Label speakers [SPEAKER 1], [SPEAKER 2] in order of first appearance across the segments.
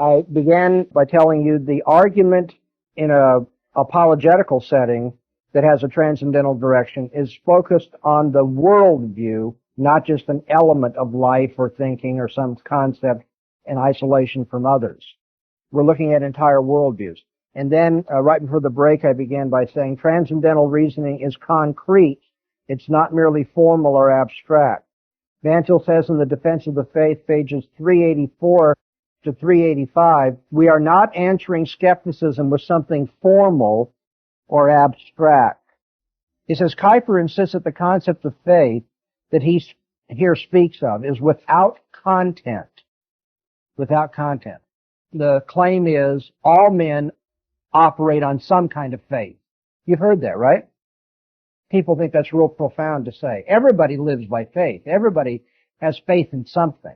[SPEAKER 1] I began by telling you the argument in a apologetical setting that has a transcendental direction is focused on the worldview, not just an element of life or thinking or some concept in isolation from others. We're looking at entire worldviews. And then, right before the break, I began by saying transcendental reasoning is concrete. It's not merely formal or abstract. Van Til says in the Defense of the Faith, pages 384 to 385, we are not answering skepticism with something formal or abstract. He says, Kuyper insists that the concept of faith that he here speaks of is without content. Without content. The claim is all men operate on some kind of faith. You've heard that, right? People think that's real profound to say. Everybody lives by faith. Everybody has faith in something.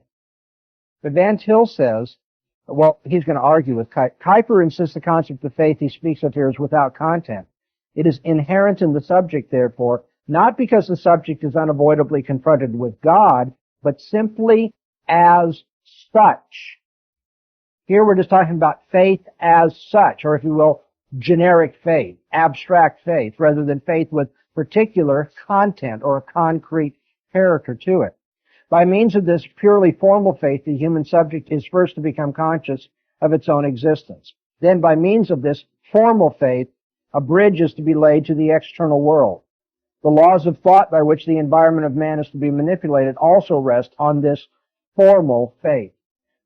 [SPEAKER 1] But Van Til says, well, he's going to argue with Kuyper. Kuyper insists the concept of faith he speaks of here is without content. It is inherent in the subject, therefore, not because the subject is unavoidably confronted with God, but simply as such. Here we're just talking about faith as such, or if you will, generic faith, abstract faith, rather than faith with particular content or a concrete character to it. By means of this purely formal faith, the human subject is first to become conscious of its own existence. Then by means of this formal faith, a bridge is to be laid to the external world. The laws of thought by which the environment of man is to be manipulated also rest on this formal faith.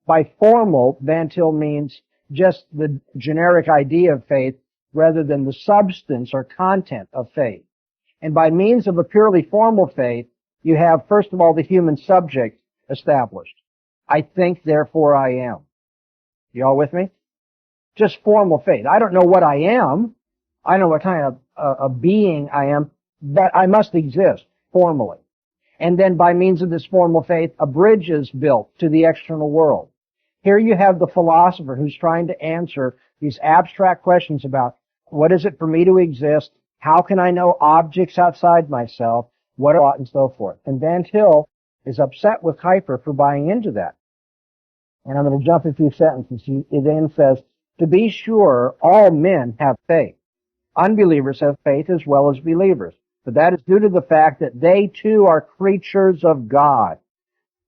[SPEAKER 1] By formal, Van Til means just the generic idea of faith rather than the substance or content of faith. And by means of a purely formal faith, you have, first of all, the human subject established. I think, therefore I am. You all with me? Just formal faith. I don't know what I am. I don't know what kind of a being I am, but I must exist formally. And then by means of this formal faith, a bridge is built to the external world. Here you have the philosopher who's trying to answer these abstract questions about what is it for me to exist? How can I know objects outside myself? What are and so forth. And Van Til is upset with Kuyper for buying into that. And I'm going to jump a few sentences. He then says, to be sure, all men have faith. Unbelievers have faith as well as believers. But that is due to the fact that they too are creatures of God.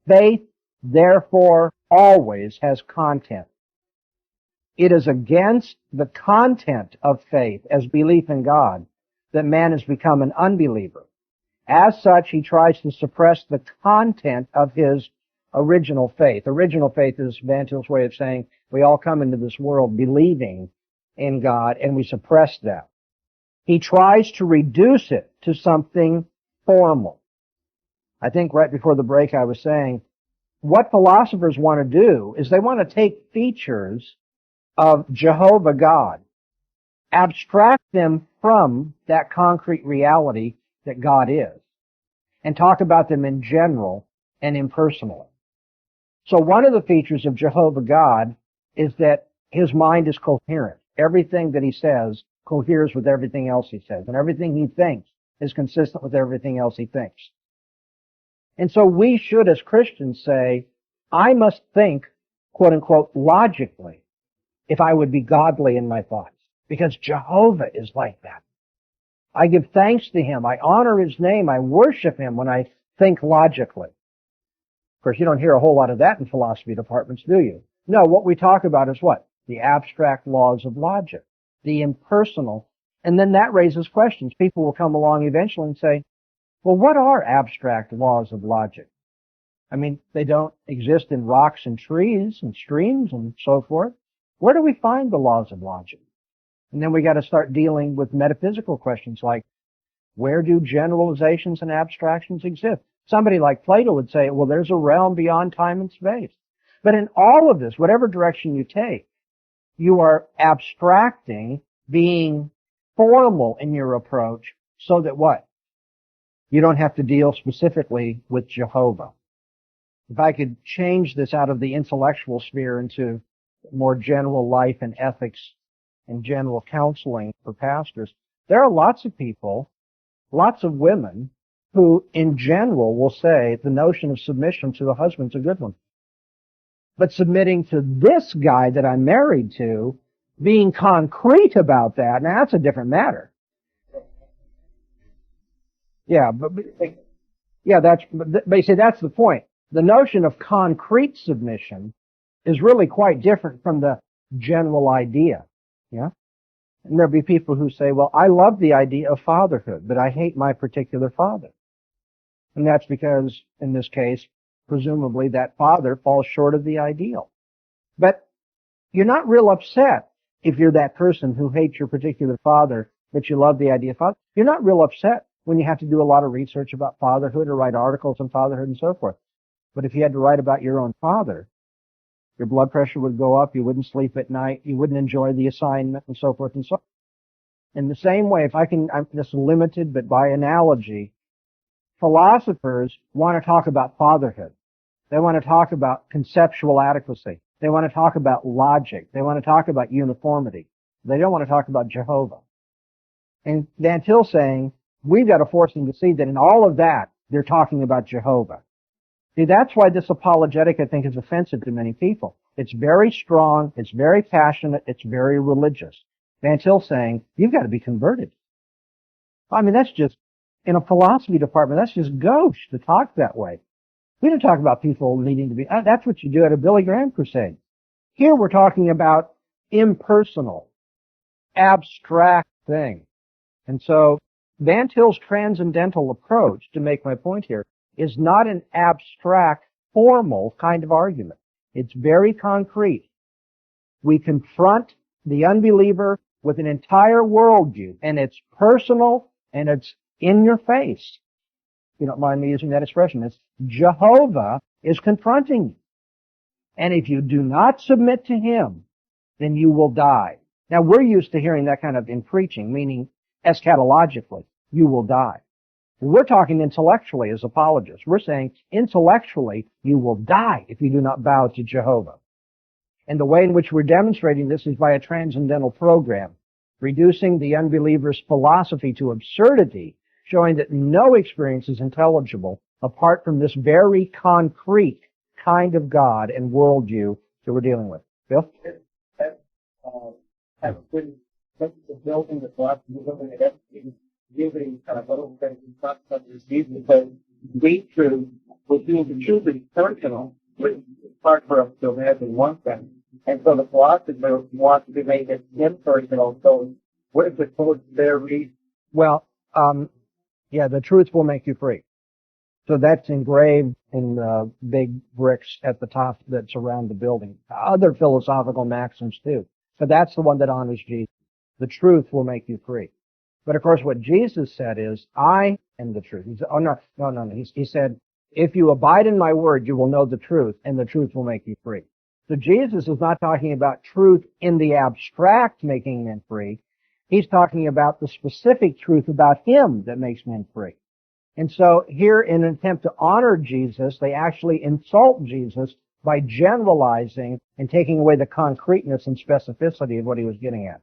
[SPEAKER 1] Faith, therefore, always has content. It is against the content of faith as belief in God that man has become an unbeliever. As such, he tries to suppress the content of his original faith. Original faith is Van Til's way of saying we all come into this world believing in God and we suppress that. He tries to reduce it to something formal. I think right before the break I was saying what philosophers want to do is they want to take features of Jehovah God, abstract them from that concrete reality that God is, and talk about them in general and impersonally. So one of the features of Jehovah God is that his mind is coherent. Everything that he says coheres with everything else he says, and everything he thinks is consistent with everything else he thinks. And so we should, as Christians, say, I must think, quote unquote, logically if I would be godly in my thoughts, because Jehovah is like that. I give thanks to him. I honor his name. I worship him when I think logically. Of course, you don't hear a whole lot of that in philosophy departments, do you? No, what we talk about is what? The abstract laws of logic, the impersonal. And then that raises questions. People will come along eventually and say, well, what are abstract laws of logic? I mean, they don't exist in rocks and trees and streams and so forth. Where do we find the laws of logic? And then we got to start dealing with metaphysical questions like, where do generalizations and abstractions exist? Somebody like Plato would say, well, there's a realm beyond time and space. But in all of this, whatever direction you take, you are abstracting, being formal in your approach so that what? You don't have to deal specifically with Jehovah. If I could change this out of the intellectual sphere into more general life and ethics and general counseling for pastors, there are lots of people, lots of women, who in general will say the notion of submission to the husband's a good one. But submitting to this guy that I'm married to, being concrete about that, now that's a different matter. Yeah, but you see, that's the point. The notion of concrete submission is really quite different from the general idea. Yeah? And there'll be people who say, well, I love the idea of fatherhood, but I hate my particular father. And that's because, in this case, presumably that father falls short of the ideal. But you're not real upset if you're that person who hates your particular father, but you love the idea of father. You're not real upset when you have to do a lot of research about fatherhood or write articles on fatherhood and so forth. But if you had to write about your own father, your blood pressure would go up, you wouldn't sleep at night, you wouldn't enjoy the assignment, and so forth and so on. In the same way, I'm just limited, but by analogy, philosophers want to talk about fatherhood. They want to talk about conceptual adequacy. They want to talk about logic. They want to talk about uniformity. They don't want to talk about Jehovah. And Van Til saying, we've got to force them to see that in all of that, they're talking about Jehovah. See, that's why this apologetic, I think, is offensive to many people. It's very strong, it's very passionate, it's very religious. Van Til saying, you've got to be converted. I mean, that's just, in a philosophy department, that's just gauche to talk that way. We don't talk about people needing to be, that's what you do at a Billy Graham crusade. Here we're talking about impersonal, abstract things. And so, Van Til's transcendental approach, to make my point here, is not an abstract, formal kind of argument. It's very concrete. We confront the unbeliever with an entire worldview, and it's personal, and it's in your face. You don't mind me using that expression. It's Jehovah is confronting you. And if you do not submit to him, then you will die. Now, we're used to hearing that kind of in preaching, meaning eschatologically, you will die. We're talking intellectually as apologists. We're saying intellectually you will die if you do not bow to Jehovah. And the way in which we're demonstrating this is by a transcendental program, reducing the unbeliever's philosophy to absurdity, showing that no experience is intelligible apart from this very concrete kind of God and worldview that we're dealing with. Bill?
[SPEAKER 2] Have been the building the philosophy looking at everything, giving kind of little things and stuff such as Jesus said, be true, which means the truth is personal, which is hard for us to imagine one thing. And so the philosopher wants to make it impersonal. So what is the quote there read?
[SPEAKER 1] Well, the truth will make you free. So that's engraved in big bricks at the top that surround the building. Other philosophical maxims too. But that's the one that honors Jesus. The truth will make you free. But of course what Jesus said is, I am the truth. He said, no. He said, if you abide in my word, you will know the truth, and the truth will make you free. So Jesus is not talking about truth in the abstract making men free. He's talking about the specific truth about him that makes men free. And so here, in an attempt to honor Jesus, they actually insult Jesus by generalizing and taking away the concreteness and specificity of what he was getting at.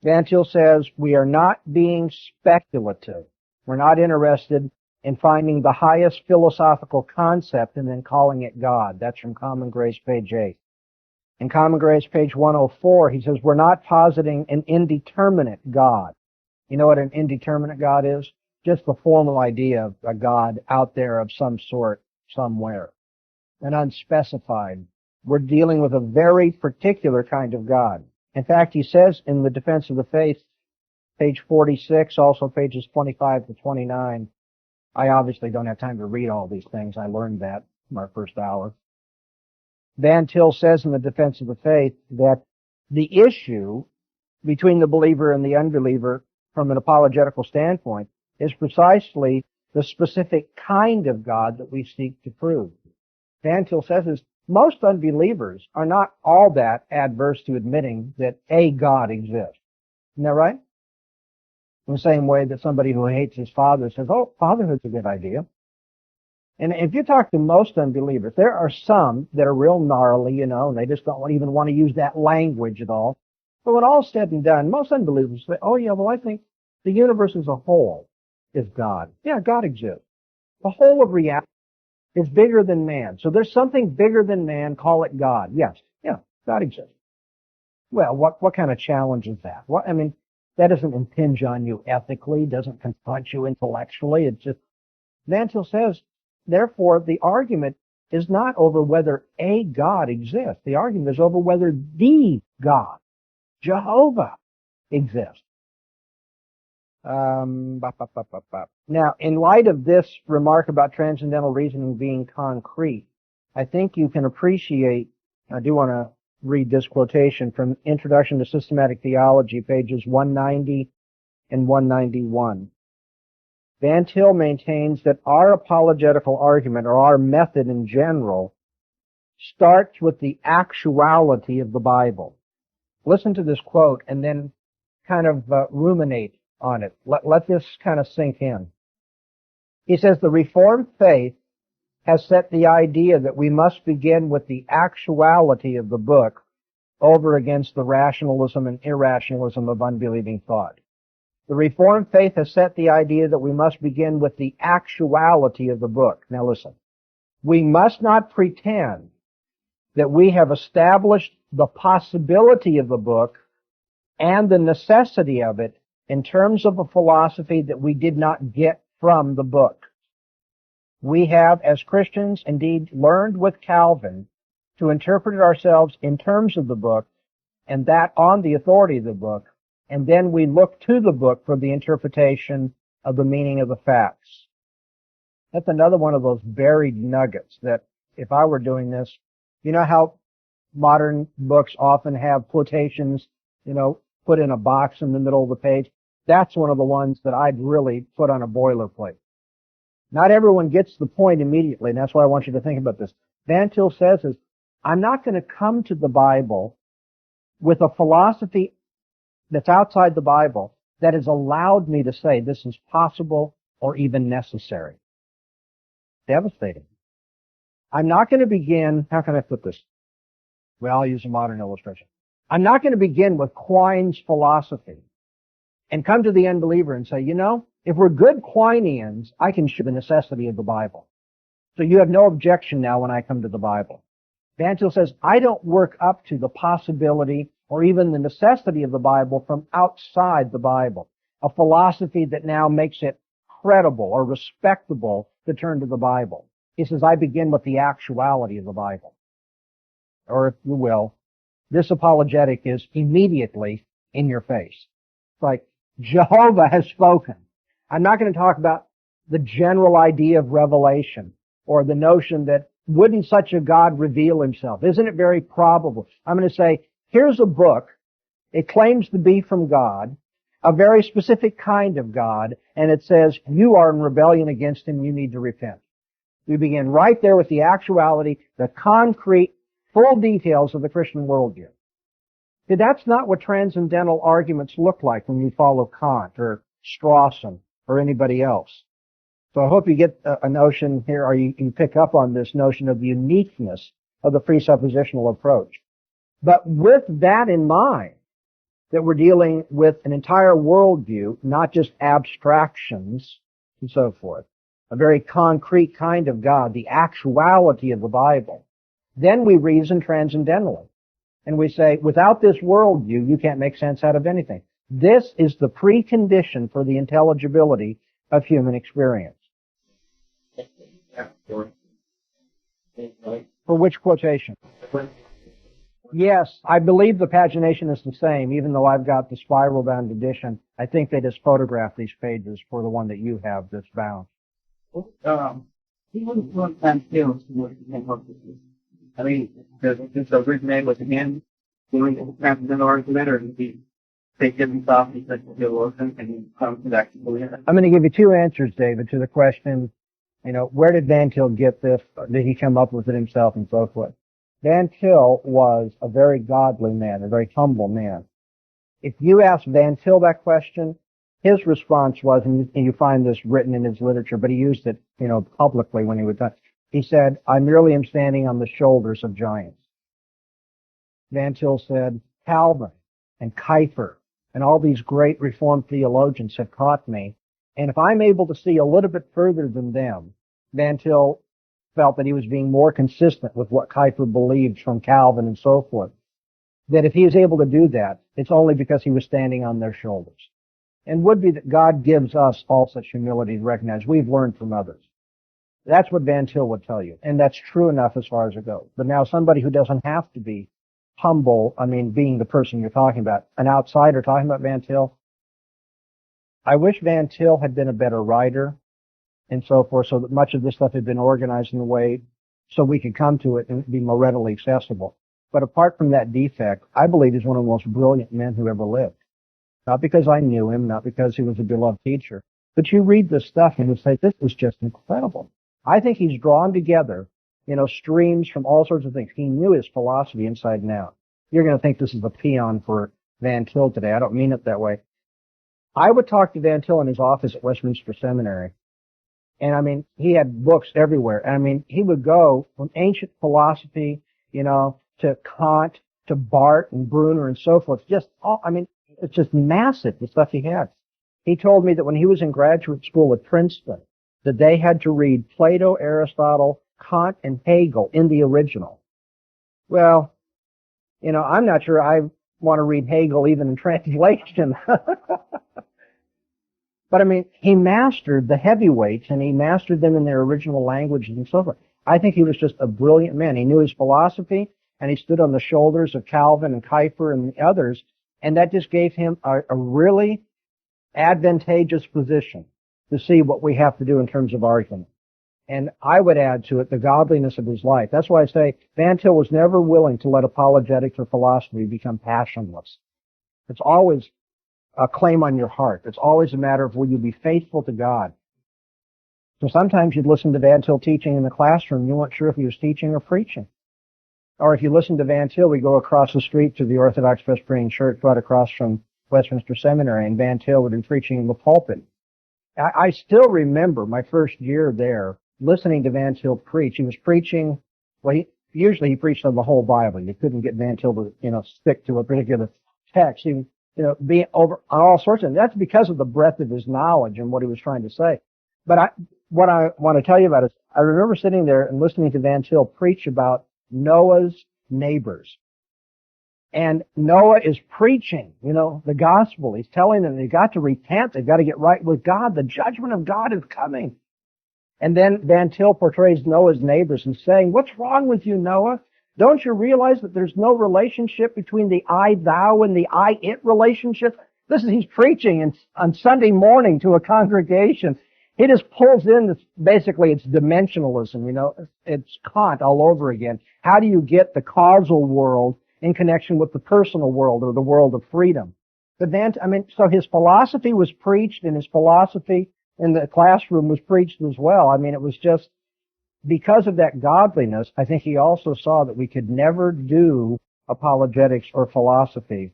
[SPEAKER 1] Van Til says, we are not being speculative. We're not interested in finding the highest philosophical concept and then calling it God. That's from Common Grace, page 8. In Common Grace, page 104, he says, we're not positing an indeterminate God. You know what an indeterminate God is? Just the formal idea of a God out there of some sort, somewhere. An unspecified. We're dealing with a very particular kind of God. In fact, he says in the Defense of the Faith, page 46, also pages 25 to 29, I obviously don't have time to read all these things. I learned that in our first hour. Van Til says in the Defense of the Faith that the issue between the believer and the unbeliever from an apologetical standpoint is precisely the specific kind of God that we seek to prove. Van Til says is most unbelievers are not all that adverse to admitting that a God exists. Isn't that right? In the same way that somebody who hates his father says, oh, fatherhood's a good idea. And if you talk to most unbelievers, there are some that are real gnarly, and they just don't even want to use that language at all. But when all's said and done, most unbelievers say, oh yeah, well I think the universe as a whole is God. Yeah, God exists. The whole of reality. is bigger than man. So there's something bigger than man, call it God. Yes, yeah, God exists. Well, what kind of challenge is that? I mean, that doesn't impinge on you ethically, doesn't confront you intellectually. It's just, Van Til says, therefore, the argument is not over whether a God exists. The argument is over whether the God, Jehovah, exists. Now, in light of this remark about transcendental reasoning being concrete, I think you can appreciate, I do want to read this quotation from Introduction to Systematic Theology, pages 190 and 191. Van Til maintains that our apologetical argument, or our method in general, starts with the actuality of the Bible. Listen to this quote and then kind of ruminate on it. Let this kind of sink in. He says, the Reformed faith has set the idea that we must begin with the actuality of the book over against the rationalism and irrationalism of unbelieving thought. The Reformed faith has set the idea that we must begin with the actuality of the book. Now listen. We must not pretend that we have established the possibility of the book and the necessity of it in terms of a philosophy that we did not get from the book. We have, as Christians, indeed learned with Calvin to interpret ourselves in terms of the book, and that on the authority of the book, and then we look to the book for the interpretation of the meaning of the facts. That's another one of those buried nuggets that if I were doing this, you know how modern books often have quotations, put in a box in the middle of the page? That's one of the ones that I'd really put on a boilerplate. Not everyone gets the point immediately, and that's why I want you to think about this. Van Til says is, I'm not going to come to the Bible with a philosophy that's outside the Bible that has allowed me to say this is possible or even necessary. Devastating. I'm not going to begin, how can I put this? Well, I'll use a modern illustration. I'm not going to begin with Quine's philosophy and come to the unbeliever and say, if we're good Quineans, I can show the necessity of the Bible. So you have no objection now when I come to the Bible. Van Til says, I don't work up to the possibility or even the necessity of the Bible from outside the Bible. A philosophy that now makes it credible or respectable to turn to the Bible. He says, I begin with the actuality of the Bible. Or if you will, this apologetic is immediately in your face. It's like, Jehovah has spoken. I'm not going to talk about the general idea of revelation or the notion that wouldn't such a God reveal himself? Isn't it very probable? I'm going to say, here's a book. It claims to be from God, a very specific kind of God, and it says, you are in rebellion against him, you need to repent. We begin right there with the actuality, the concrete, full details of the Christian worldview. See, that's not what transcendental arguments look like when you follow Kant or Strawson or anybody else. So I hope you get a notion here, or you can pick up on this notion of the uniqueness of the presuppositional approach. But with that in mind, that we're dealing with an entire worldview, not just abstractions and so forth, a very concrete kind of God, the actuality of the Bible, then we reason transcendentally. And we say, without this worldview, you can't make sense out of anything. This is the precondition for the intelligibility of human experience. For which quotation? Yes, I believe the pagination is the same, even though I've got the spiral-bound edition. I think they just photographed these pages for the one that you have that's bound.
[SPEAKER 2] He was one time still towards the same purposes. I mean, since the originate was him doing the transcendental argument, or did he take himself as a theologian and come to that conclusion?
[SPEAKER 1] I'm going to give you two answers, David, to the question, where did Van Til get this? Did he come up with it himself and so forth? Van Til was a very godly man, a very humble man. If you ask Van Til that question, his response was, and you find this written in his literature, but he used it, publicly when he was done. He said, I merely am standing on the shoulders of giants. Van Til said, Calvin and Kuyper and all these great Reformed theologians have taught me, and if I'm able to see a little bit further than them, Van Til felt that he was being more consistent with what Kuyper believed from Calvin and so forth. That if he is able to do that, it's only because he was standing on their shoulders. And would be that God gives us all such humility to recognize we've learned from others. That's what Van Til would tell you. And that's true enough as far as it goes. But now somebody who doesn't have to be humble, being the person you're talking about, an outsider talking about Van Til, I wish Van Til had been a better writer and so forth, so that much of this stuff had been organized in a way so we could come to it and be more readily accessible. But apart from that defect, I believe he's one of the most brilliant men who ever lived. Not because I knew him, not because he was a beloved teacher, but you read this stuff and you say, this is just incredible. I think he's drawn together, streams from all sorts of things. He knew his philosophy inside and out. You're going to think this is a peon for Van Til today. I don't mean it that way. I would talk to Van Til in his office at Westminster Seminary. And he had books everywhere. And he would go from ancient philosophy, to Kant, to Barth and Brunner and so forth. It's just massive, the stuff he had. He told me that when he was in graduate school at Princeton, that they had to read Plato, Aristotle, Kant, and Hegel in the original. Well, I'm not sure I want to read Hegel even in translation. But he mastered the heavyweights and he mastered them in their original language and so forth. I think he was just a brilliant man. He knew his philosophy and he stood on the shoulders of Calvin and Kuyper and the others. And that just gave him a really advantageous position to see what we have to do in terms of argument. And I would add to it the godliness of his life. That's why I say Van Til was never willing to let apologetics or philosophy become passionless. It's always a claim on your heart. It's always a matter of will you be faithful to God. So sometimes you'd listen to Van Til teaching in the classroom, you weren't sure if he was teaching or preaching. Or if you listen to Van Til, we go across the street to the Orthodox Presbyterian Church right across from Westminster Seminary, and Van Til would be preaching in the pulpit. I still remember my first year there listening to Van Til preach. He was preaching, usually he preached on the whole Bible. You couldn't get Van Til to, stick to a particular text. He would, be over on all sorts of, and that's because of the breadth of his knowledge and what he was trying to say. But what I want to tell you about is, I remember sitting there and listening to Van Til preach about Noah's neighbors. And Noah is preaching, the gospel. He's telling them they've got to repent. They've got to get right with God. The judgment of God is coming. And then Van Til portrays Noah's neighbors and saying, what's wrong with you, Noah? Don't you realize that there's no relationship between the I-thou and the I-it relationship? He's preaching on Sunday morning to a congregation. He just pulls in this, basically it's dimensionalism, it's Kant all over again. How do you get the causal world in connection with the personal world or the world of freedom? But so his philosophy was preached and his philosophy in the classroom was preached as well. It was just because of that godliness, I think he also saw that we could never do apologetics or philosophy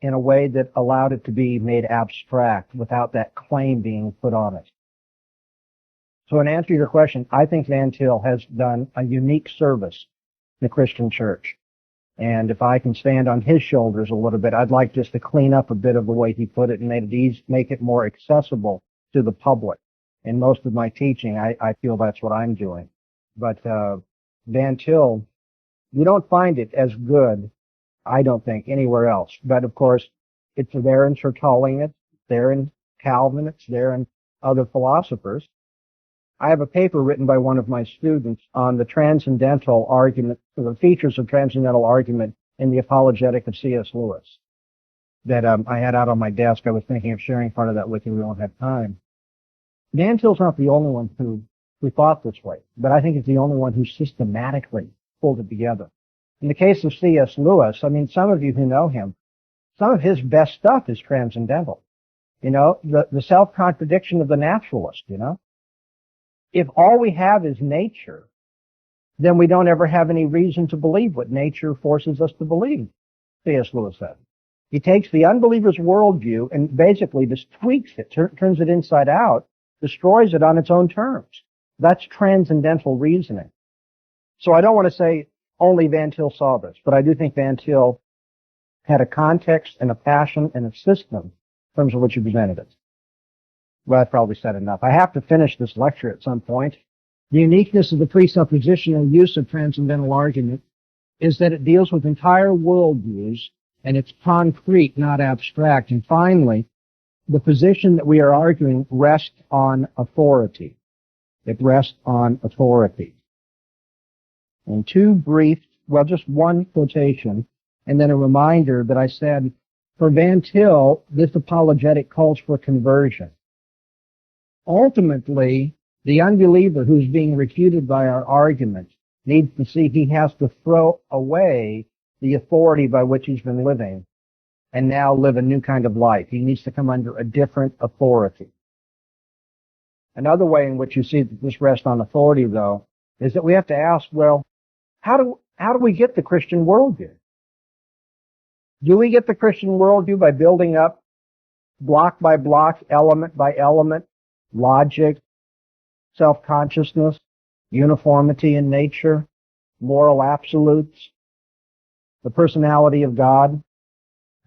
[SPEAKER 1] in a way that allowed it to be made abstract without that claim being put on it. So in answer to your question, I think Van Til has done a unique service in the Christian church. And if I can stand on his shoulders a little bit, I'd like just to clean up a bit of the way he put it and make it more accessible to the public. In most of my teaching, I feel that's what I'm doing. But Van Til, you don't find it as good, I don't think, anywhere else. But of course, it's there in Tertullian, it's there in Calvin, it's there in other philosophers. I have a paper written by one of my students on the transcendental argument, the features of transcendental argument in the Apologetic of C.S. Lewis that I had out on my desk. I was thinking of sharing part of that with you. We won't have time. Van Til's not the only one who thought this way, but I think he's the only one who systematically pulled it together. In the case of C.S. Lewis, some of you who know him, some of his best stuff is transcendental. The self-contradiction of the naturalist, If all we have is nature, then we don't ever have any reason to believe what nature forces us to believe, C.S. Lewis said. He takes the unbeliever's worldview and basically just tweaks it, turns it inside out, destroys it on its own terms. That's transcendental reasoning. So I don't want to say only Van Til saw this, but I do think Van Til had a context and a passion and a system in terms of which he presented it. Well, I've probably said enough. I have to finish this lecture at some point. The uniqueness of the presuppositional use of transcendental argument is that it deals with entire worldviews, and it's concrete, not abstract. And finally, the position that we are arguing rests on authority. It rests on authority. And just one quotation, and then a reminder that I said, for Van Til, this apologetic calls for conversion. Ultimately, the unbeliever who's being refuted by our argument needs to see he has to throw away the authority by which he's been living and now live a new kind of life. He needs to come under a different authority. Another way in which you see that this rests on authority, though, is that we have to ask, well, how do we get the Christian worldview? Do we get the Christian worldview by building up block by block, element by element, logic, self-consciousness, uniformity in nature, moral absolutes, the personality of God? Is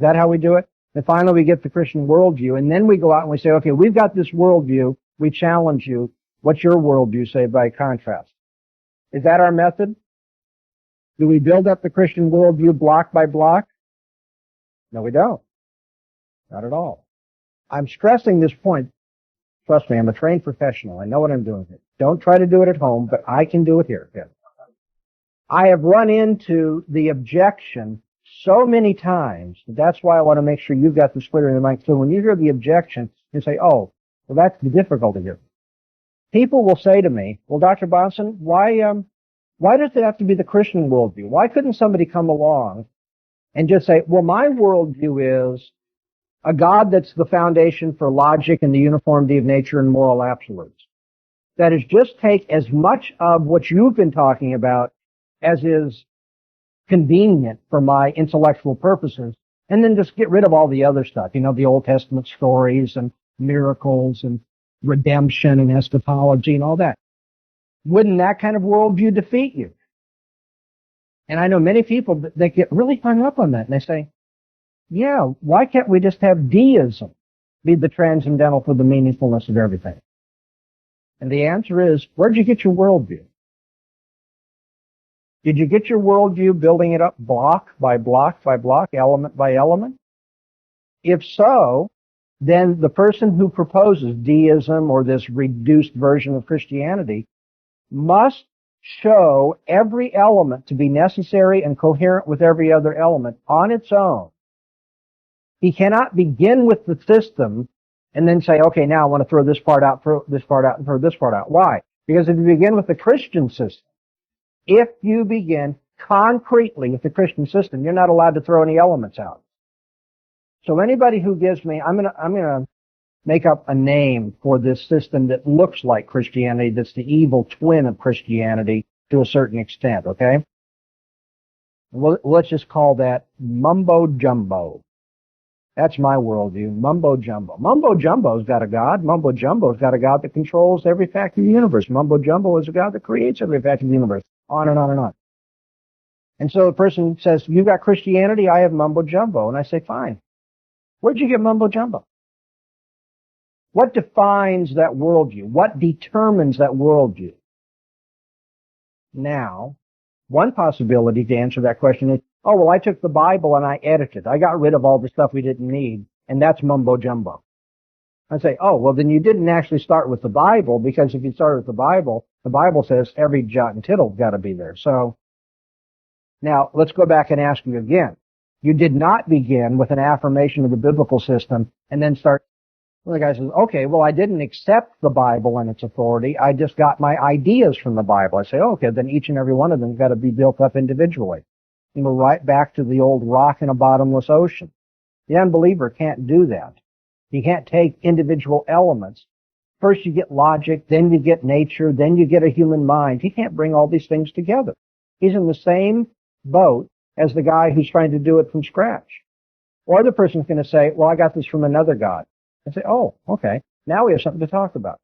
[SPEAKER 1] that how we do it? And finally we get the Christian worldview, and then we go out and we say, okay, we've got this worldview, we challenge you, what's your worldview say by contrast? Is that our method? Do we build up the Christian worldview block by block? No, we don't. Not at all. I'm stressing this point. Trust me, I'm a trained professional. I know what I'm doing here. Don't try to do it at home, but I can do it here. I have run into the objection so many times. That's why I want to make sure you've got the splitter in your mind. So when you hear the objection, you say, oh, well, that's the difficulty here. People will say to me, well, Dr. Bahnsen, why does it have to be the Christian worldview? Why couldn't somebody come along and just say, well, my worldview is a God that's the foundation for logic and the uniformity of nature and moral absolutes. That is, just take as much of what you've been talking about as is convenient for my intellectual purposes, and then just get rid of all the other stuff, the Old Testament stories and miracles and redemption and eschatology and all that. Wouldn't that kind of worldview defeat you? And I know many people that get really hung up on that, and they say, yeah, why can't we just have deism be the transcendental for the meaningfulness of everything? And the answer is, where'd you get your worldview? Did you get your worldview building it up block by block by block, element by element? If so, then the person who proposes deism or this reduced version of Christianity must show every element to be necessary and coherent with every other element on its own. He cannot begin with the system and then say, okay, now I want to throw this part out, throw this part out, and throw this part out. Why? Because if you begin with the Christian system, if you begin concretely with the Christian system, you're not allowed to throw any elements out. So anybody who gives me, I'm gonna make up a name for this system that looks like Christianity, that's the evil twin of Christianity to a certain extent, okay? Well, let's just call that mumbo jumbo. That's my worldview, mumbo jumbo. Mumbo jumbo's got a God. Mumbo jumbo's got a God that controls every fact of the universe. Mumbo jumbo is a God that creates every fact of the universe. On and on and on. And so the person says, you got Christianity, I have mumbo jumbo. And I say, fine. Where'd you get mumbo jumbo? What defines that worldview? What determines that worldview? Now, one possibility to answer that question is, oh, well, I took the Bible and I edited. I got rid of all the stuff we didn't need, and that's mumbo jumbo. I say, oh, well, then you didn't actually start with the Bible, because if you started with the Bible says every jot and tittle's got to be there. So now let's go back and ask you again. You did not begin with an affirmation of the biblical system and then start. Well, the guy says, okay, well, I didn't accept the Bible and its authority. I just got my ideas from the Bible. I say, okay, then each and every one of them got to be built up individually. And we're right back to the old rock in a bottomless ocean. The unbeliever can't do that. You can't take individual elements. First you get logic, then you get nature, then you get a human mind. He can't bring all these things together. He's in the same boat as the guy who's trying to do it from scratch. Or the person's going to say, well, I got this from another God. I say, oh, okay. Now we have something to talk about.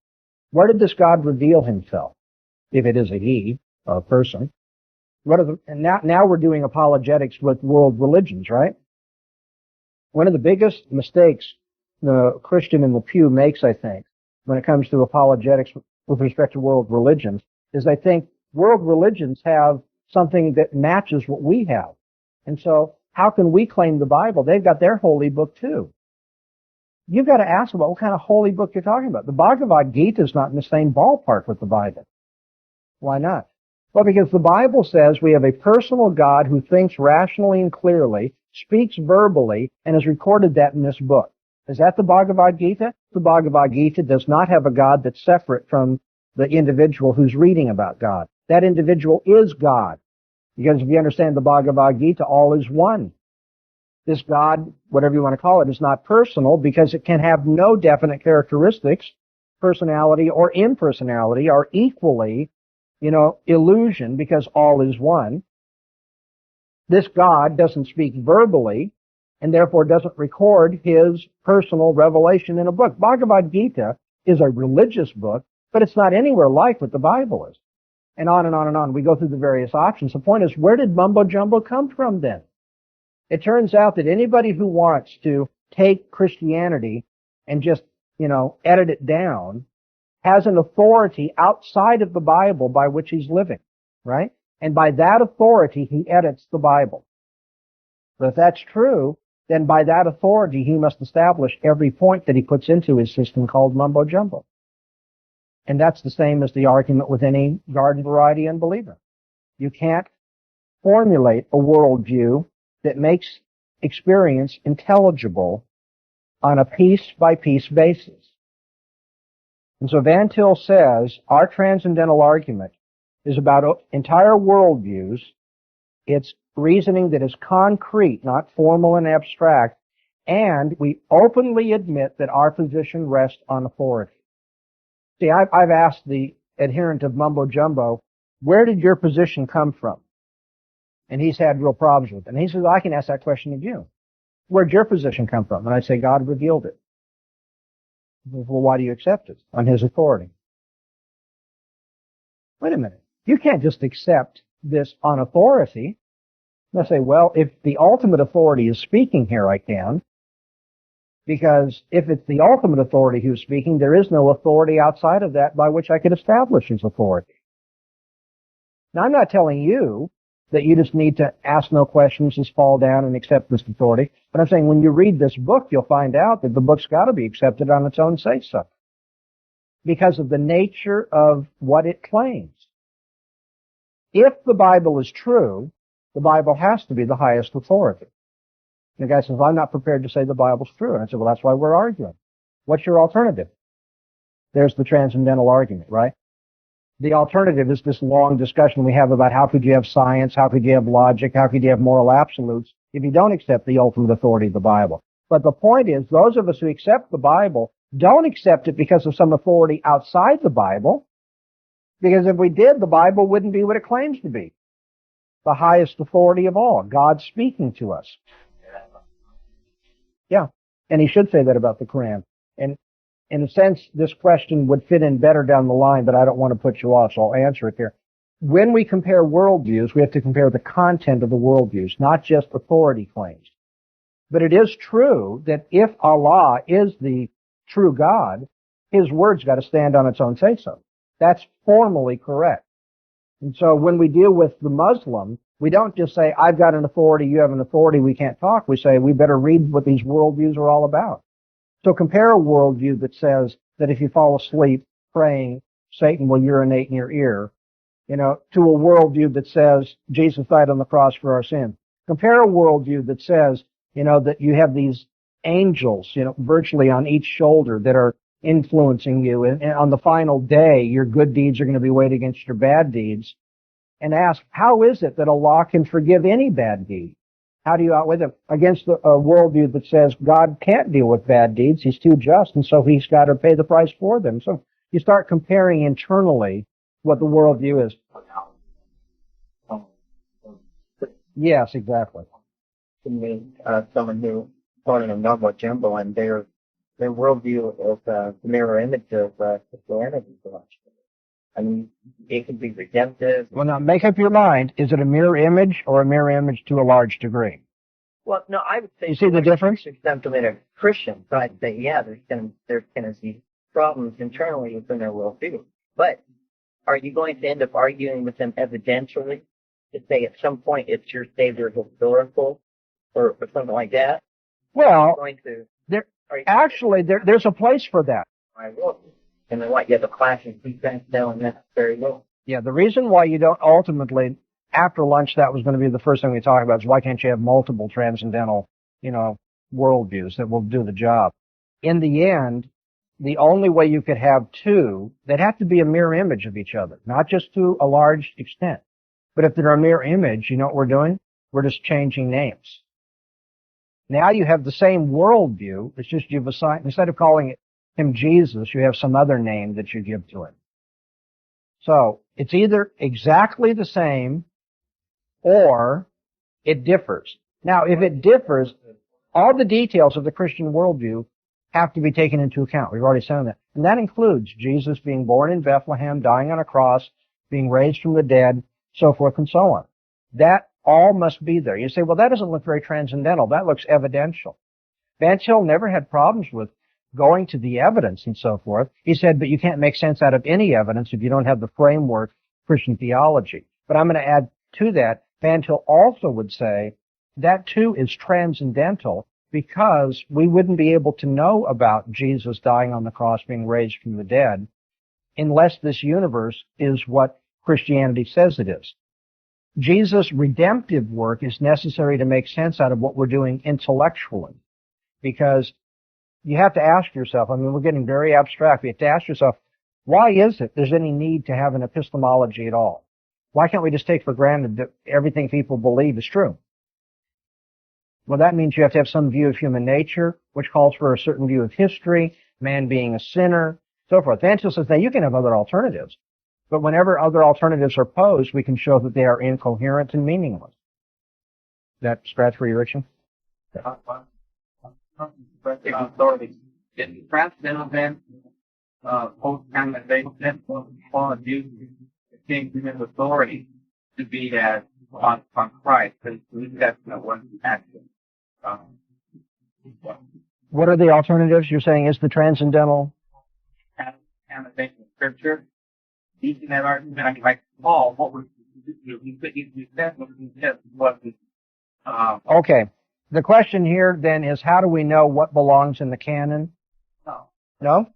[SPEAKER 1] Where did this God reveal himself? If it is a he, or a person. And now we're doing apologetics with world religions, right? One of the biggest mistakes the Christian in the pew makes, I think, when it comes to apologetics with respect to world religions, is they think world religions have something that matches what we have. And so how can we claim the Bible? They've got their holy book too. You've got to ask about what kind of holy book you're talking about. The Bhagavad Gita is not in the same ballpark with the Bible. Why not? Well, because the Bible says we have a personal God who thinks rationally and clearly, speaks verbally, and has recorded that in this book. Is that the Bhagavad Gita? The Bhagavad Gita does not have a God that's separate from the individual who's reading about God. That individual is God. Because if you understand the Bhagavad Gita, all is one. This God, whatever you want to call it, is not personal because it can have no definite characteristics. Personality or impersonality are equally, illusion because all is one. This God doesn't speak verbally and therefore doesn't record his personal revelation in a book. Bhagavad Gita is a religious book, but it's not anywhere like what the Bible is. And on and on and on. We go through the various options. The point is, where did mumbo jumbo come from then? It turns out that anybody who wants to take Christianity and just, edit it down has an authority outside of the Bible by which he's living, right? And by that authority, he edits the Bible. But if that's true, then by that authority, he must establish every point that he puts into his system called mumbo jumbo. And that's the same as the argument with any garden variety unbeliever. You can't formulate a worldview that makes experience intelligible on a piece-by-piece basis. And so Van Til says our transcendental argument is about entire worldviews. It's reasoning that is concrete, not formal and abstract, and we openly admit that our position rests on authority. See, I've asked the adherent of mumbo jumbo, where did your position come from? And he's had real problems with it. And he says, I can ask that question of you. Where'd your position come from? And I say, God revealed it. Well, why do you accept it? On his authority. Wait a minute. You can't just accept this on authority. And I say, well, if the ultimate authority is speaking here, I can. Because if it's the ultimate authority who's speaking, there is no authority outside of that by which I could establish his authority. Now, I'm not telling you that you just need to ask no questions, just fall down and accept this authority. But I'm saying when you read this book, you'll find out that the book's got to be accepted on its own say-so. Because of the nature of what it claims. If the Bible is true, the Bible has to be the highest authority. And the guy says, well, I'm not prepared to say the Bible's true. And I said, well, that's why we're arguing. What's your alternative? There's the transcendental argument, right? The alternative is this long discussion we have about how could you have science, how could you have logic, how could you have moral absolutes if you don't accept the ultimate authority of the Bible. But the point is, those of us who accept the Bible don't accept it because of some authority outside the Bible. Because if we did, the Bible wouldn't be what it claims to be. The highest authority of all, God speaking to us. Yeah, and he should say that about the Quran. And in a sense, this question would fit in better down the line, but I don't want to put you off, so I'll answer it here. When we compare worldviews, we have to compare the content of the worldviews, not just authority claims. But it is true that if Allah is the true God, his word's got to stand on its own say-so. That's formally correct. And so when we deal with the Muslim, we don't just say, I've got an authority, you have an authority, we can't talk. We say, we better read what these worldviews are all about. So compare a worldview that says that if you fall asleep praying, Satan will urinate in your ear, to a worldview that says Jesus died on the cross for our sins. Compare a worldview that says, that you have these angels, virtually on each shoulder that are influencing you. And on the final day, your good deeds are going to be weighed against your bad deeds. And ask, how is it that Allah can forgive any bad deed? How do you outweigh them against a worldview that says God can't deal with bad deeds, he's too just, and so he's got to pay the price for them? So you start comparing internally what the worldview is. Yes, exactly.
[SPEAKER 2] Someone who taught in mumbo jumbo, and their worldview is the mirror image of Christianity. I mean, it can be redemptive.
[SPEAKER 1] Well, now make up your mind. Is it a mirror image or a mirror image to a large degree?
[SPEAKER 2] Well, no, I would say.
[SPEAKER 1] You see the difference?
[SPEAKER 2] Exempt them in a Christian, so I'd say, yeah, there's going to be problems internally within their worldview. But
[SPEAKER 3] are you going to end up arguing with them evidentially to say at some point it's your savior historical or something like that?
[SPEAKER 1] Well,
[SPEAKER 3] Going to,
[SPEAKER 1] there's a place for that.
[SPEAKER 3] I will. And then what, you have a clashing two transcendental and that's very low.
[SPEAKER 1] Yeah, the reason why you don't ultimately, after lunch, that was going to be the first thing we talk about, is why can't you have multiple transcendental, worldviews that will do the job? In the end, the only way you could have two, they'd have to be a mirror image of each other, not just to a large extent. But if they're a mirror image, you know what we're doing? We're just changing names. Now you have the same worldview, it's just you've assigned, instead of calling him Jesus, you have some other name that you give to him. So, it's either exactly the same, or it differs. Now, if it differs, all the details of the Christian worldview have to be taken into account. We've already said that. And that includes Jesus being born in Bethlehem, dying on a cross, being raised from the dead, so forth and so on. That all must be there. You say, well, that doesn't look very transcendental. That looks evidential. Van Til never had problems with going to the evidence and so forth. He said, but you can't make sense out of any evidence if you don't have the framework of Christian theology. But I'm going to add to that, Van Til also would say that too is transcendental because we wouldn't be able to know about Jesus dying on the cross, being raised from the dead, unless this universe is what Christianity says it is. Jesus' redemptive work is necessary to make sense out of what we're doing intellectually, because you have to ask yourself, we're getting very abstract, you have to ask yourself, why is it there's any need to have an epistemology at all? Why can't we just take for granted that everything people believe is true? Well, that means you have to have some view of human nature, which calls for a certain view of history, man being a sinner, so forth. Van Til says, now you can have other alternatives, but whenever other alternatives are posed, we can show that they are incoherent and meaningless. That scratch for you, Richard?
[SPEAKER 2] Authority. In transcendental then, post-canonization, Paul abused the kingdom authority to be as on Christ, and New Testament wasn't active.
[SPEAKER 1] What are the alternatives you're saying is the transcendental?
[SPEAKER 2] Canonization of Scripture. Using that argument, like Paul, what was New Testament wasn't.
[SPEAKER 1] Okay. The question here then is, how do we know what belongs in the canon?
[SPEAKER 2] No.
[SPEAKER 1] No?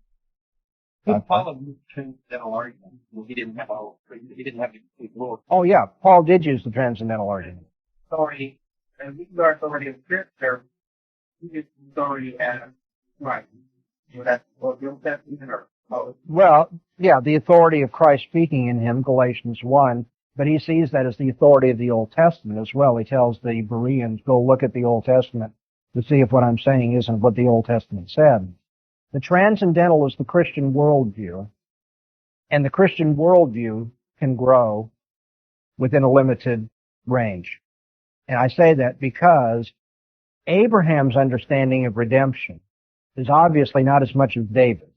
[SPEAKER 2] Paul used transcendental argument. He didn't have the rules.
[SPEAKER 1] Oh yeah, Paul did use the transcendental argument.
[SPEAKER 2] Authority, and we are authority of Scripture. We use authority as right. So that's what the Old Testament or
[SPEAKER 1] Well, yeah, the authority of Christ speaking in him, Galatians 1, but he sees that as the authority of the Old Testament as well. He tells the Bereans, go look at the Old Testament to see if what I'm saying isn't what the Old Testament said. The transcendental is the Christian worldview, and the Christian worldview can grow within a limited range. And I say that because Abraham's understanding of redemption is obviously not as much as David's.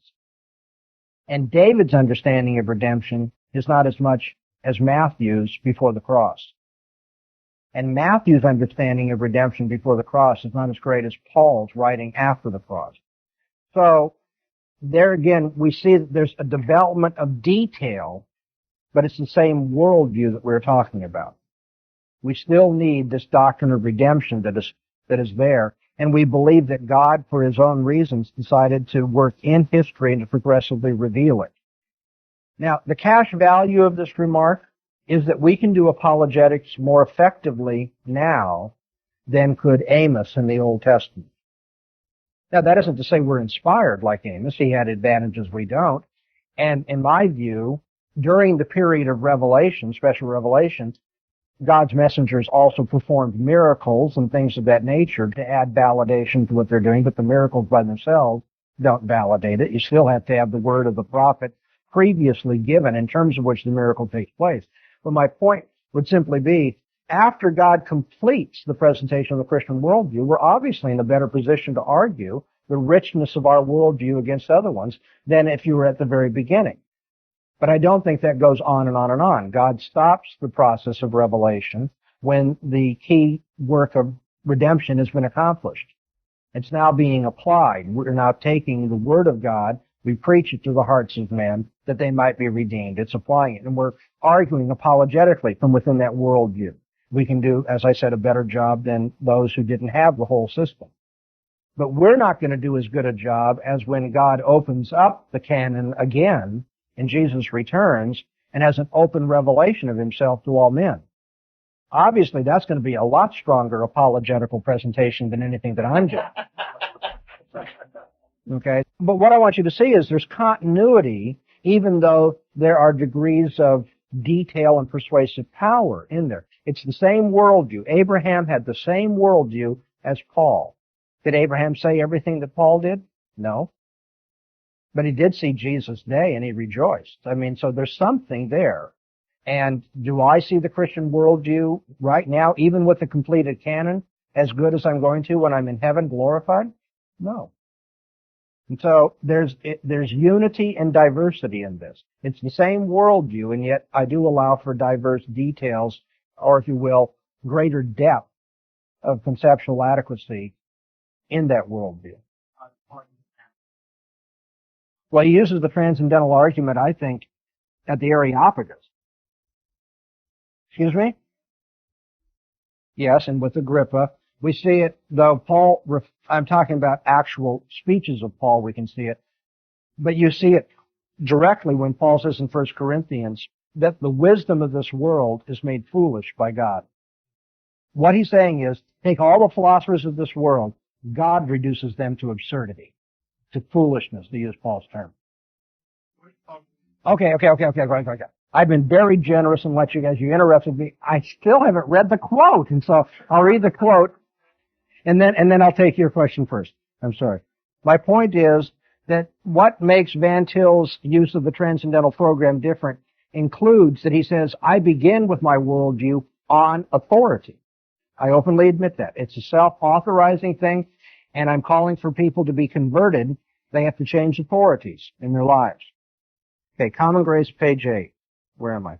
[SPEAKER 1] And David's understanding of redemption is not as much as Matthew's before the cross. And Matthew's understanding of redemption before the cross is not as great as Paul's writing after the cross. So, there again, we see that there's a development of detail, but it's the same worldview that we're talking about. We still need this doctrine of redemption that is there, and we believe that God, for his own reasons, decided to work in history and to progressively reveal it. Now, the cash value of this remark is that we can do apologetics more effectively now than could Amos in the Old Testament. Now, that isn't to say we're inspired like Amos. He had advantages we don't. And in my view, during the period of revelation, special revelation, God's messengers also performed miracles and things of that nature to add validation to what they're doing, but the miracles by themselves don't validate it. You still have to have the word of the prophet previously given in terms of which the miracle takes place. But my point would simply be, after God completes the presentation of the Christian worldview, we're obviously in a better position to argue the richness of our worldview against other ones than if you were at the very beginning. But I don't think that goes on and on and on. God stops the process of revelation when the key work of redemption has been accomplished. It's now being applied. We're now taking the Word of God We preach it to the hearts of men that they might be redeemed. It's applying it. And we're arguing apologetically from within that worldview. We can do, as I said, a better job than those who didn't have the whole system. But we're not going to do as good a job as when God opens up the canon again and Jesus returns and has an open revelation of himself to all men. Obviously, that's going to be a lot stronger apologetical presentation than anything that I'm doing. Okay? But what I want you to see is there's continuity, even though there are degrees of detail and persuasive power in there. It's the same worldview. Abraham had the same worldview as Paul. Did Abraham say everything that Paul did? No. But he did see Jesus' day and he rejoiced. I mean, so there's something there. And do I see the Christian worldview right now, even with the completed canon, as good as I'm going to when I'm in heaven glorified? No. And so there's unity and diversity in this. It's the same worldview, and yet I do allow for diverse details, or if you will, greater depth of conceptual adequacy in that worldview. Well, he uses the transcendental argument, I think, at the Areopagus. Excuse me? Yes, and with Agrippa. We see it, though I'm talking about actual speeches of Paul, we can see it. But you see it directly when Paul says in 1 Corinthians that the wisdom of this world is made foolish by God. What he's saying is, take all the philosophers of this world, God reduces them to absurdity, to foolishness, to use Paul's term. Okay. I've been very generous and let you guys, you interrupted me. I still haven't read the quote, and so I'll read the quote, and then I'll take your question first. I'm sorry. My point is that what makes Van Til's use of the transcendental program different includes that he says, I begin with my worldview on authority. I openly admit that. It's a self-authorizing thing, and I'm calling for people to be converted. They have to change authorities in their lives. Okay, Common Grace, page 8. Where am I?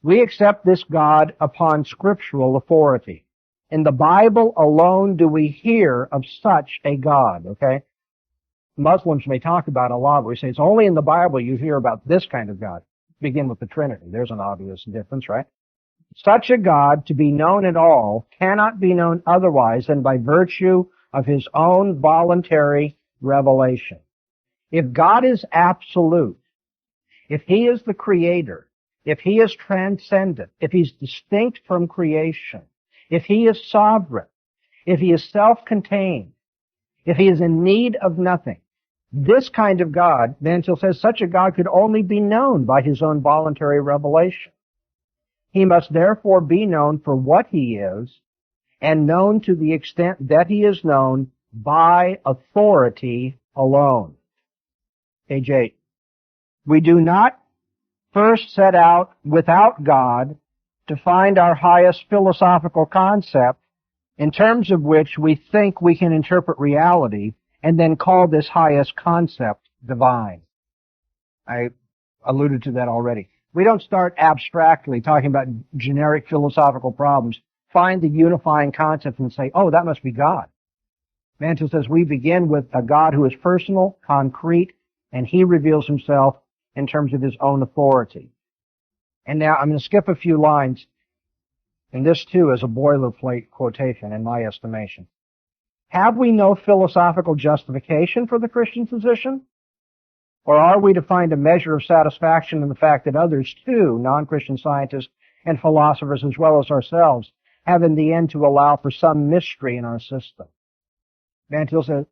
[SPEAKER 1] We accept this God upon scriptural authority. In the Bible alone do we hear of such a God, okay? Muslims may talk about Allah, but we say it's only in the Bible you hear about this kind of God. Begin with the Trinity. There's an obvious difference, right? Such a God, to be known at all, cannot be known otherwise than by virtue of his own voluntary revelation. If God is absolute, if he is the creator, if he is transcendent, if he's distinct from creation, if he is sovereign, if he is self-contained, if he is in need of nothing, this kind of God, Van Til says, such a God could only be known by his own voluntary revelation. He must therefore be known for what he is, and known to the extent that he is known by authority alone. Page 8. We do not first set out without God to find our highest philosophical concept in terms of which we think we can interpret reality and then call this highest concept divine. I alluded to that already. We don't start abstractly talking about generic philosophical problems, find the unifying concept and say, oh, that must be God. Van Til says we begin with a God who is personal, concrete, and he reveals himself in terms of his own authority. And now I'm going to skip a few lines, and this too is a boilerplate quotation in my estimation. Have we no philosophical justification for the Christian position? Or are we to find a measure of satisfaction in the fact that others too, non-Christian scientists and philosophers as well as ourselves, have in the end to allow for some mystery in our system? Van Til says,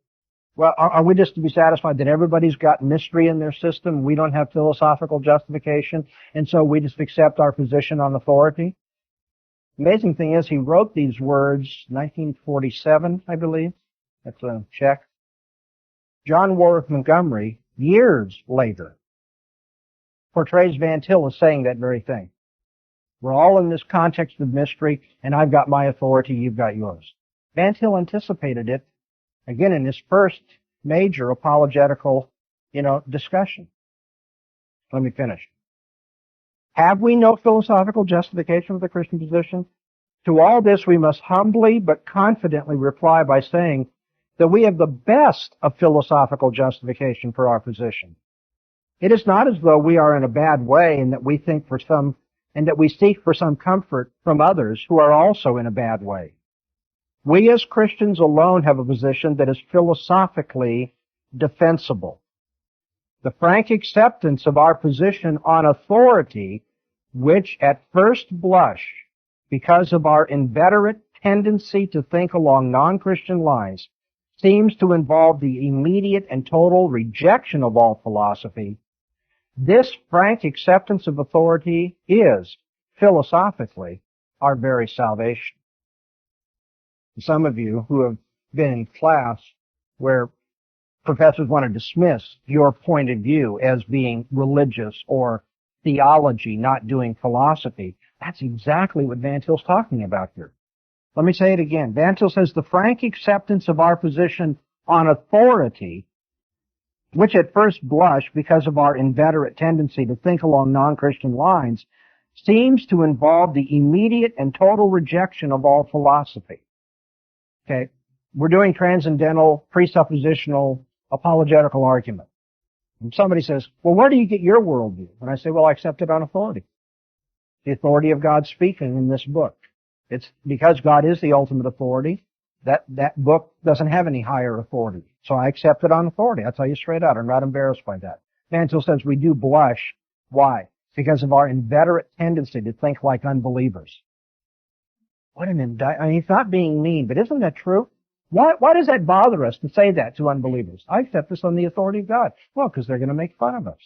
[SPEAKER 1] well, are we just to be satisfied that everybody's got mystery in their system? We don't have philosophical justification, and so we just accept our position on authority? Amazing thing is, he wrote these words 1947, I believe. That's a check. John Warwick Montgomery, years later, portrays Van Til as saying that very thing. We're all in this context of mystery, and I've got my authority, you've got yours. Van Til anticipated it, again, in his first major apologetical, discussion. Let me finish. Have we no philosophical justification of the Christian position? To all this we must humbly but confidently reply by saying that we have the best of philosophical justification for our position. It is not as though we are in a bad way and that we seek for some comfort from others who are also in a bad way. We as Christians alone have a position that is philosophically defensible. The frank acceptance of our position on authority, which at first blush, because of our inveterate tendency to think along non-Christian lines, seems to involve the immediate and total rejection of all philosophy, this frank acceptance of authority is, philosophically, our very salvation. Some of you who have been in class where professors want to dismiss your point of view as being religious or theology, not doing philosophy, that's exactly what Van Til's talking about here. Let me say it again. Van Til says the frank acceptance of our position on authority, which at first blush, because of our inveterate tendency to think along non-Christian lines, seems to involve the immediate and total rejection of all philosophy. Okay, we're doing transcendental, presuppositional, apologetical argument. And somebody says, well, where do you get your worldview? And I say, well, I accept it on authority. The authority of God speaking in this book. It's because God is the ultimate authority. That book doesn't have any higher authority. So I accept it on authority. I'll tell you straight out. I'm not embarrassed by that. Van Til says we do blush. Why? Because of our inveterate tendency to think like unbelievers. What an indictment. I mean, he's not being mean, but isn't that true? Why does that bother us to say that to unbelievers? I accept this on the authority of God. Well, because they're going to make fun of us.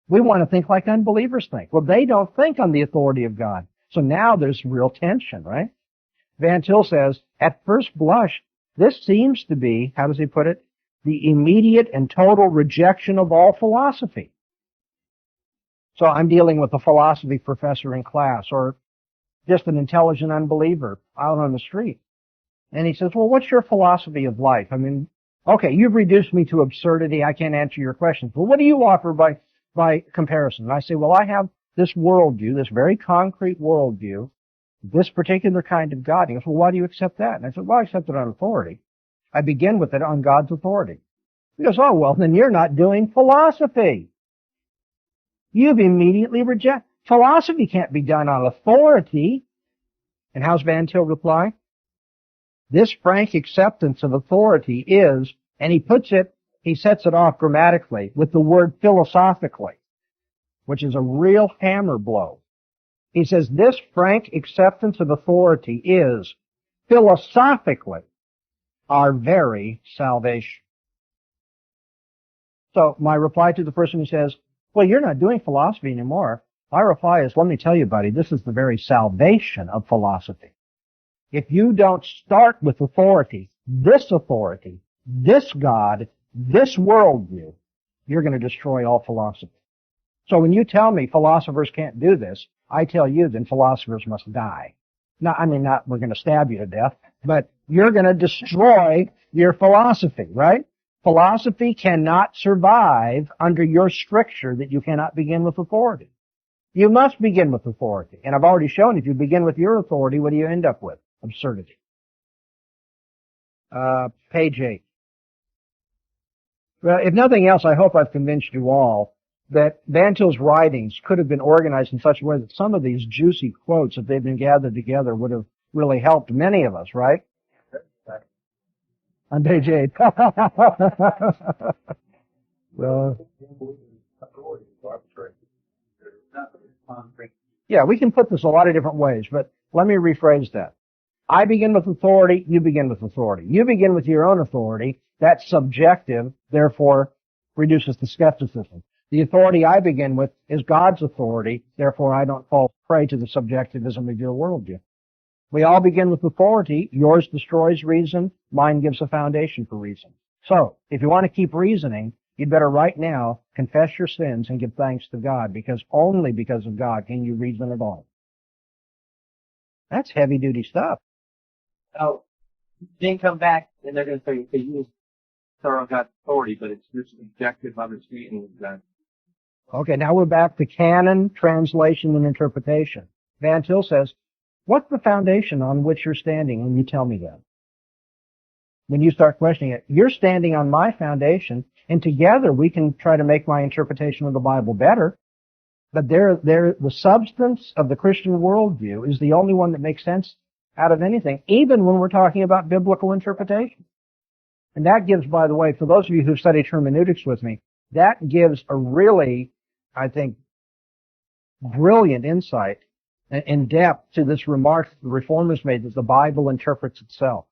[SPEAKER 1] We want to think like unbelievers think. Well, they don't think on the authority of God. So now there's real tension, right? Van Til says, at first blush, this seems to be, how does he put it, the immediate and total rejection of all philosophy. So I'm dealing with a philosophy professor in class or just an intelligent unbeliever out on the street. And he says, well, what's your philosophy of life? I mean, okay, you've reduced me to absurdity. I can't answer your questions. Well, what do you offer by comparison? And I say, well, I have this worldview, this very concrete worldview, this particular kind of God. He goes, well, why do you accept that? And I said, well, I accept it on authority. I begin with it on God's authority. He goes, oh, well, then you're not doing philosophy. You've immediately rejected. Philosophy can't be done on authority. And how's Van Til reply? This frank acceptance of authority is, and he sets it off grammatically with the word philosophically, which is a real hammer blow. He says this frank acceptance of authority is philosophically our very salvation. So my reply to the person who says, well, you're not doing philosophy anymore. My reply is, let me tell you, buddy, this is the very salvation of philosophy. If you don't start with authority, this God, this worldview, you're going to destroy all philosophy. So when you tell me philosophers can't do this, I tell you then philosophers must die. Not we're going to stab you to death, but you're going to destroy your philosophy, right? Philosophy cannot survive under your stricture that you cannot begin with authority. You must begin with authority. And I've already shown if you begin with your authority, what do you end up with? Absurdity. Page 8. Well, if nothing else, I hope I've convinced you all that Van Til's writings could have been organized in such a way that some of these juicy quotes, if they'd been gathered together, would have really helped many of us, right? On page 8. Well, yeah, we can put this a lot of different ways, but let me rephrase that. I begin with authority, you begin with authority. You begin with your own authority. That's subjective, therefore reduces to skepticism. The authority I begin with is God's authority, therefore I don't fall prey to the subjectivism of your worldview. We all begin with authority. Yours destroys reason. Mine gives a foundation for reason. So, if you want to keep reasoning, you'd better right now confess your sins and give thanks to God, because only because of God can you reason at all. That's heavy-duty stuff.
[SPEAKER 2] Oh, then come back and they're going to say, you use thorough God's authority, but it's your subjective understanding of God.
[SPEAKER 1] Okay, now we're back to canon, translation, and interpretation. Van Til says, what's the foundation on which you're standing when you tell me that? when you start questioning it, you're standing on my foundation, and together we can try to make my interpretation of the Bible better. But the substance of the Christian worldview is the only one that makes sense out of anything, even when we're talking about biblical interpretation. And that gives, by the way, for those of you who studied hermeneutics with me, that gives a really, I think, brilliant insight in depth to this remark the Reformers made that the Bible interprets itself.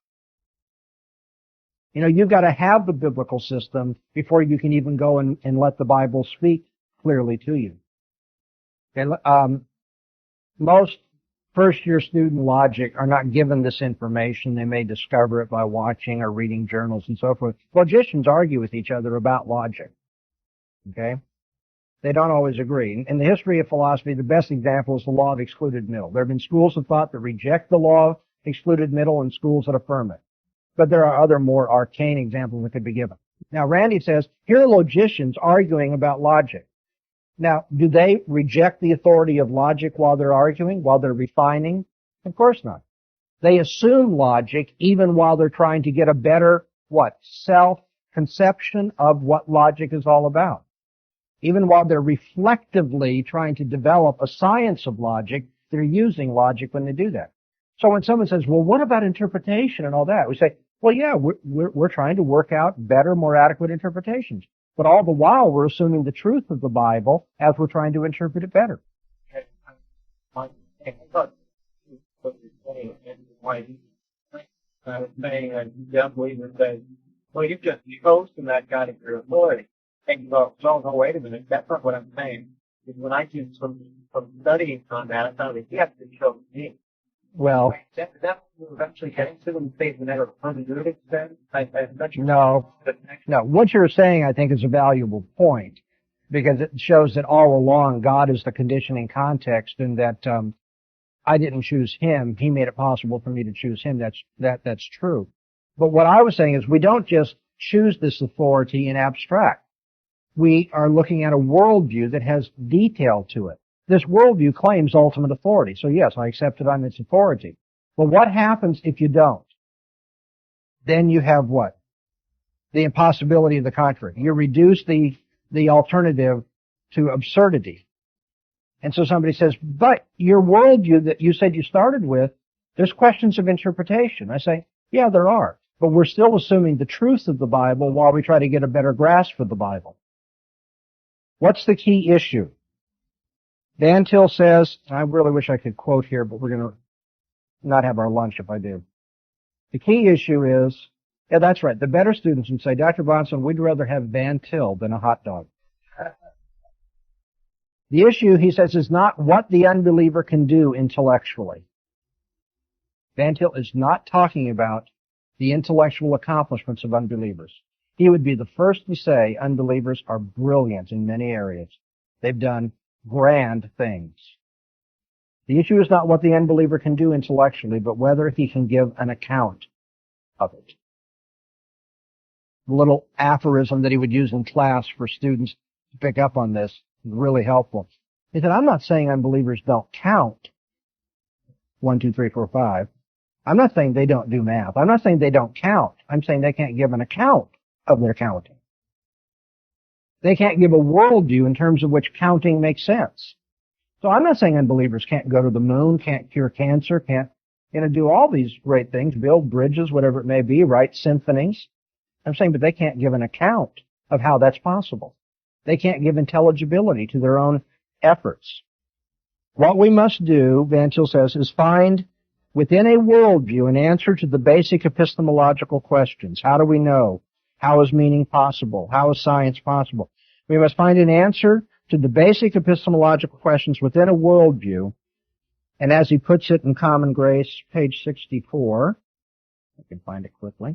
[SPEAKER 1] You know, you've got to have the biblical system before you can even go and let the Bible speak clearly to you. Okay, most first-year student logic are not given this information. They may discover it by watching or reading journals and so forth. Logicians argue with each other about logic. Okay? They don't always agree. In the history of philosophy, the best example is the law of excluded middle. There have been schools of thought that reject the law of excluded middle and schools that affirm it. But there are other more arcane examples that could be given. Now, Randy says, here are logicians arguing about logic. Now, do they reject the authority of logic while they're arguing, while they're refining? Of course not. They assume logic even while they're trying to get a better, self-conception of what logic is all about. Even while they're reflectively trying to develop a science of logic, they're using logic when they do that. So when someone says, well, what about interpretation and all that? We say, well, yeah, we're trying to work out better, more adequate interpretations. But all the while, we're assuming the truth of the Bible as we're trying to interpret it better.
[SPEAKER 2] I thought what you're saying and why I was saying the unbeliever says, well, you've just chosen that God as your authority. And you go, no, wait a minute, that's not what I'm saying. Because when I do some studying on that, I found that he has to show me.
[SPEAKER 1] Well,
[SPEAKER 2] That's what we're eventually getting to when we say the matter of hermeneutics then?
[SPEAKER 1] no. What you're saying, I think, is a valuable point because it shows that all along God is the conditioning context and that I didn't choose him. He made it possible for me to choose him. That's true. But what I was saying is we don't just choose this authority in abstract. We are looking at a worldview that has detail to it. This worldview claims ultimate authority. So yes, I accept it on its authority. But what happens if you don't? Then you have what? The impossibility of the contrary. You reduce the alternative to absurdity. And so somebody says, but your worldview that you said you started with, there's questions of interpretation. I say, yeah, there are. But we're still assuming the truth of the Bible while we try to get a better grasp of the Bible. What's the key issue? Van Til says, I really wish I could quote here, but we're going to not have our lunch if I do. The key issue is, yeah, that's right. The better students would say, Dr. Bahnsen, we'd rather have Van Til than a hot dog. The issue, he says, is not what the unbeliever can do intellectually. Van Til is not talking about the intellectual accomplishments of unbelievers. He would be the first to say unbelievers are brilliant in many areas. They've done grand things. The issue is not what the unbeliever can do intellectually, but whether he can give an account of it. The little aphorism that he would use in class for students to pick up on this is really helpful. He said, I'm not saying unbelievers don't count 1, 2, 3, 4, 5. I'm not saying they don't do math. I'm not saying they don't count. I'm saying they can't give an account of their counting. They can't give a worldview in terms of which counting makes sense. So I'm not saying unbelievers can't go to the moon, can't cure cancer, can't, do all these great things, build bridges, whatever it may be, write symphonies. I'm saying, but they can't give an account of how that's possible. They can't give intelligibility to their own efforts. What we must do, Van Til says, is find within a worldview an answer to the basic epistemological questions. How do we know? How is meaning possible? How is science possible? We must find an answer to the basic epistemological questions within a worldview. And as he puts it in Common Grace, page 64, I can find it quickly.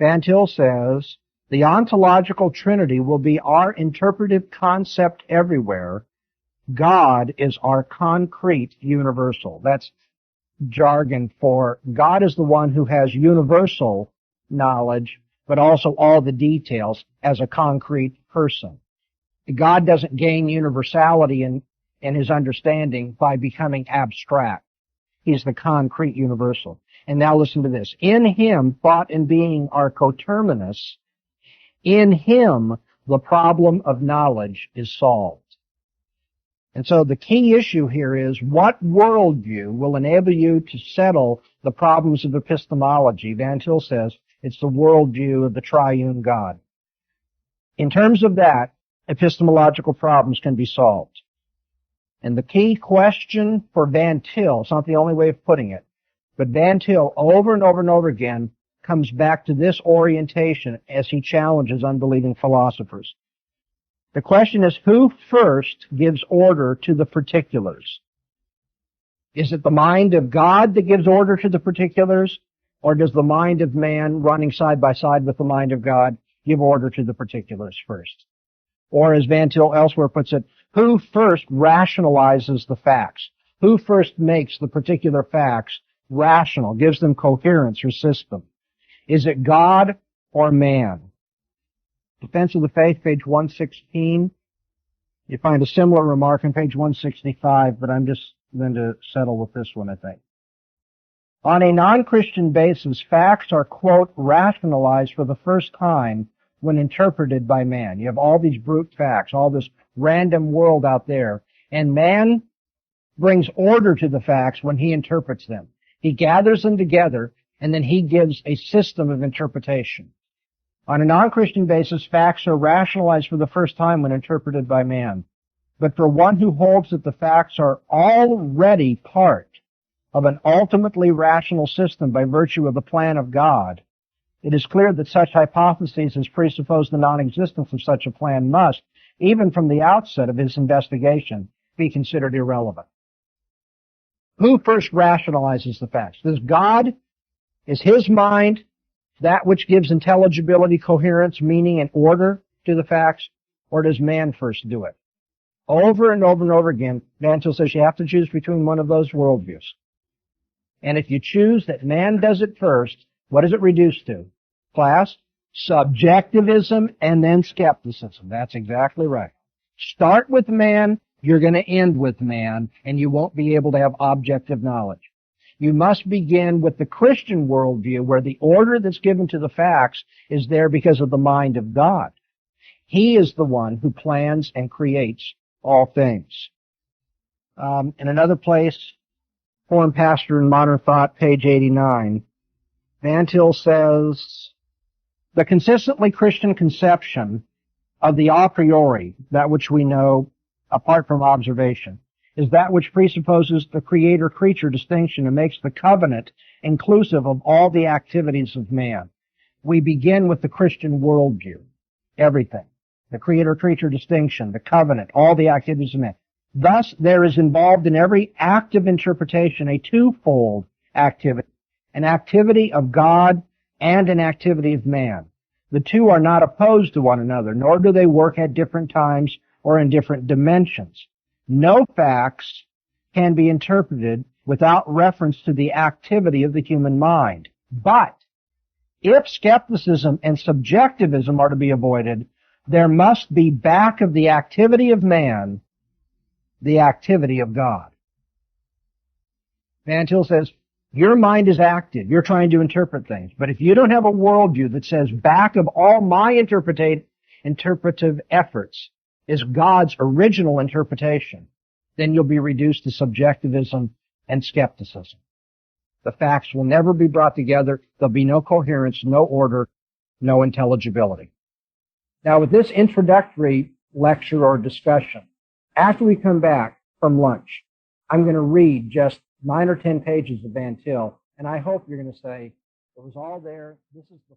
[SPEAKER 1] Van Til says, the ontological trinity will be our interpretive concept everywhere. God is our concrete universal. That's jargon for God is the one who has universal knowledge, but also all the details as a concrete person. God doesn't gain universality in his understanding by becoming abstract. He's the concrete universal. And now listen to this. In him, thought and being are coterminous. In him, the problem of knowledge is solved. And so the key issue here is, what worldview will enable you to settle the problems of epistemology? Van Til says it's the worldview of the triune God. In terms of that, epistemological problems can be solved. And the key question for Van Til, it's not the only way of putting it, but Van Til over and over and over again comes back to this orientation as he challenges unbelieving philosophers. The question is, who first gives order to the particulars? Is it the mind of God that gives order to the particulars, or does the mind of man running side by side with the mind of God give order to the particulars first? Or as Van Til elsewhere puts it, who first rationalizes the facts? Who first makes the particular facts rational, gives them coherence or system? Is it God or man? Defense of the Faith, page 116. You find a similar remark on page 165, but I'm just going to settle with this one, I think. On a non-Christian basis, facts are, quote, rationalized for the first time when interpreted by man. You have all these brute facts, all this random world out there, and man brings order to the facts when he interprets them. He gathers them together, and then he gives a system of interpretation. On a non-Christian basis, facts are rationalized for the first time when interpreted by man. But for one who holds that the facts are already part of an ultimately rational system by virtue of the plan of God, it is clear that such hypotheses as presuppose the non-existence of such a plan must, even from the outset of his investigation, be considered irrelevant. Who first rationalizes the facts? Does God, is his mind that which gives intelligibility, coherence, meaning, and order to the facts, or does man first do it? Over and over and over again, Van Til says you have to choose between one of those worldviews. And if you choose that man does it first, what does it reduce to? Class, subjectivism and then skepticism. That's exactly right. Start with man, you're going to end with man, and you won't be able to have objective knowledge. You must begin with the Christian worldview where the order that's given to the facts is there because of the mind of God. He is the one who plans and creates all things. In another place, Foreign Pastor in Modern Thought, page 89, Van Til says, the consistently Christian conception of the a priori, that which we know apart from observation, is that which presupposes the creator-creature distinction and makes the covenant inclusive of all the activities of man. We begin with the Christian worldview. Everything. The creator-creature distinction, the covenant, all the activities of man. Thus, there is involved in every act of interpretation a twofold activity. An activity of God and an activity of man. The two are not opposed to one another, nor do they work at different times or in different dimensions. No facts can be interpreted without reference to the activity of the human mind. But if skepticism and subjectivism are to be avoided, there must be back of the activity of man, the activity of God. Van Til says, your mind is active. You're trying to interpret things. But if you don't have a worldview that says back of all my interpretive efforts is God's original interpretation, then you'll be reduced to subjectivism and skepticism. The facts will never be brought together. There'll be no coherence, no order, no intelligibility. Now, with this introductory lecture or discussion, after we come back from lunch, I'm going to read just 9 or 10 pages of Van Til, and I hope you're going to say, it was all there. This is the